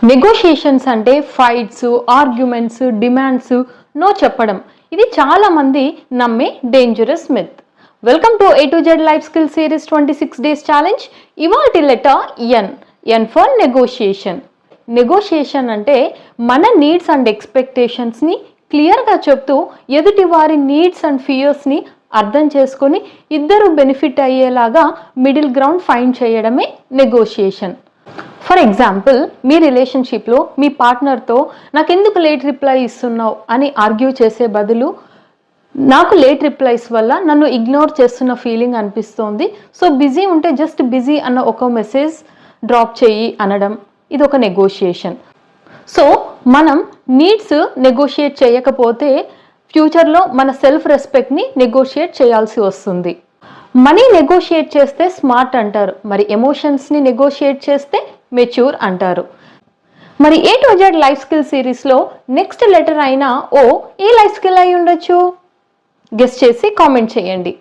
Negotiations అంటే fights, arguments, demands, no చెప్పడం. ఇది చాలా మంది నమ్మే dangerous myth. Welcome to A to Z life skill series 26 days challenge. ఇవాల్టి letter N for negotiation. Negotiation అంటే మన నీడ్స్ అండ్ ఎక్స్పెక్టేషన్స్ని క్లియర్గా చెప్తూ ఎదుటి వారి నీడ్స్ అండ్ ఫియర్స్ని అర్థం చేసుకొని ఇద్దరు బెనిఫిట్ అయ్యేలాగా మిడిల్ గ్రౌండ్ ఫైండ్ చేయడమే నెగోషియేషన్. ఫర్ ఎగ్జాంపుల్, మీ రిలేషన్షిప్లో మీ పార్ట్నర్తో నాకెందుకు లేట్ రిప్లై ఇస్తున్నావు అని ఆర్గ్యూ చేసే బదులు నాకు లేట్ రిప్లైస్ వల్ల నన్ను ఇగ్నోర్ చేస్తున్న ఫీలింగ్ అనిపిస్తోంది, సో బిజీ ఉంటే జస్ట్ బిజీ అన్న ఒక మెసేజ్ డ్రాప్ చేయి అనడం, ఇది ఒక నెగోషియేషన్. సో మనం నీడ్స్ నెగోషియేట్ చేయకపోతే ఫ్యూచర్లో మన సెల్ఫ్ రెస్పెక్ట్ని నెగోషియేట్ చేయాల్సి వస్తుంది. మనీ నెగోషియేట్ చేస్తే స్మార్ట్ అంటారు, మరి ఎమోషన్స్ని నెగోషియేట్ చేస్తే మెచ్యూర్ అంటారు. మరి A to Z life skill సిరీస్లో నెక్స్ట్ లెటర్ అయినా ఏ లైఫ్ స్కిల్ అయి ఉండొచ్చు? గెస్ చేసి కామెంట్ చేయండి.